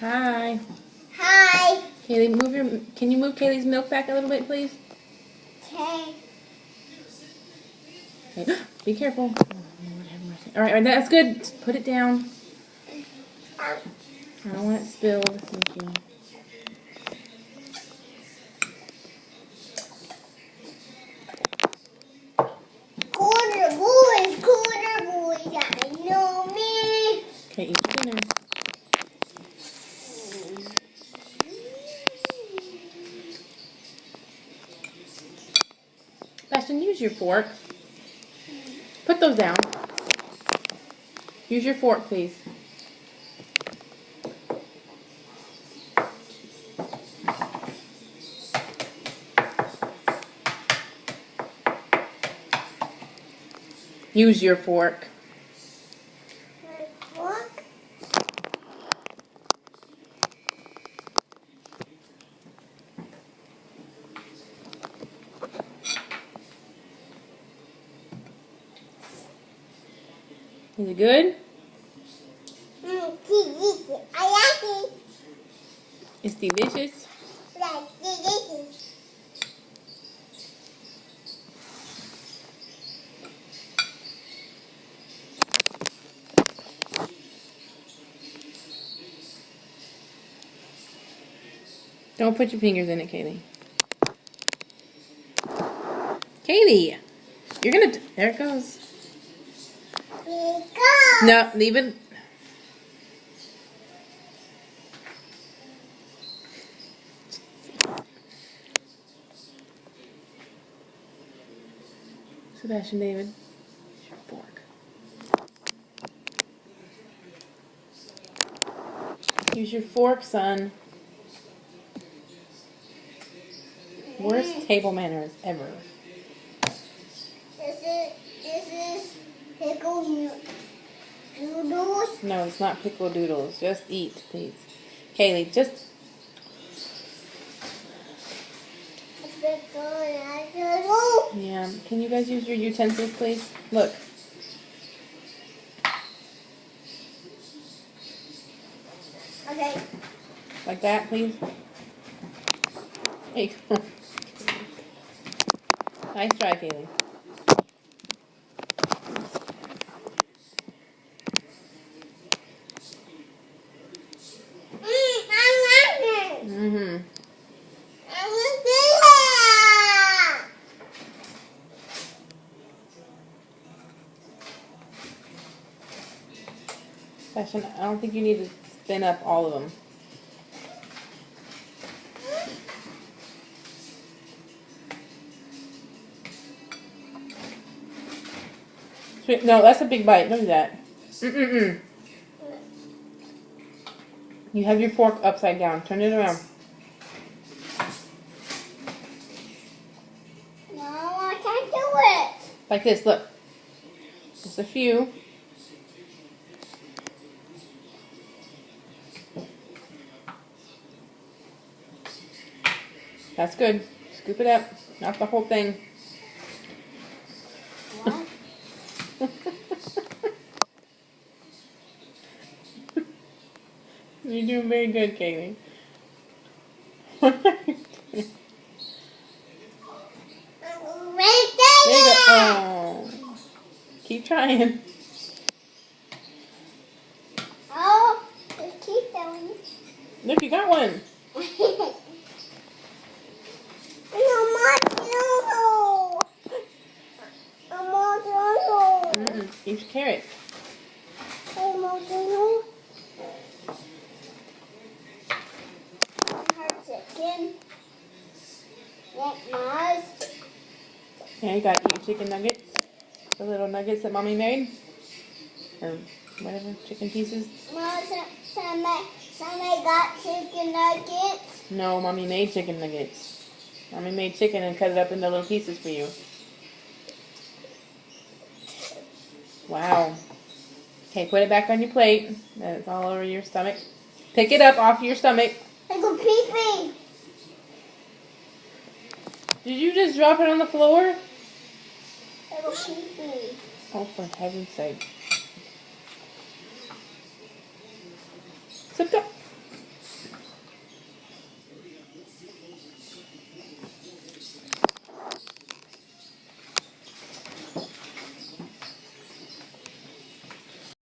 Hi. Hi. Kaylee, can you move Kaylee's milk back a little bit, please? Okay. Okay. Be careful. Oh, Lord have mercy. All right, that's good. Just put it down. I don't want it spilled. Thank you. Quarter boys, I know me. Okay, eat your dinner. Bastion, use your fork. Put those down. Use your fork, please. Use your fork. Fork? Is it good? Delicious. I like it. It's delicious. Like delicious. Don't put your fingers in it, Kaylee. Kaylee, you're gonna. There it goes. Here it goes. No, leave it. Sebastian David, use your fork. Use your fork, son. Worst table manners ever. This is pickle noodles. No, it's not pickle doodles. Just eat, please. Kaylee, just. Pickle noodles. Yeah. Can you guys use your utensils, please? Look. Okay. Like that, please. There you go. Nice try, Kaylee. I like it. Mm-hmm. I want that. Sebastian, I don't think you need to spin up all of them. No, that's a big bite. Don't do that. Mm-mm-mm. You have your fork upside down. Turn it around. No, I can't do it. Like this, look. Just a few. That's good. Scoop it up. Not the whole thing. What? You're doing very good, Kaylee. There you go. Oh. Keep trying. Oh, just keep going. Look, you got one. Each carrot. Chicken. Mars. Yeah, you got your chicken nuggets. The little nuggets that Mommy made. Or whatever, chicken pieces. Somebody got chicken nuggets. No, Mommy made chicken nuggets. Mommy made chicken and cut it up into little pieces for you. Wow. Okay, put it back on your plate. That's all over your stomach. Pick it up off your stomach. I go pee-pee. Did you just drop it on the floor? I go pee-pee. Oh, for heaven's sake. Sit down.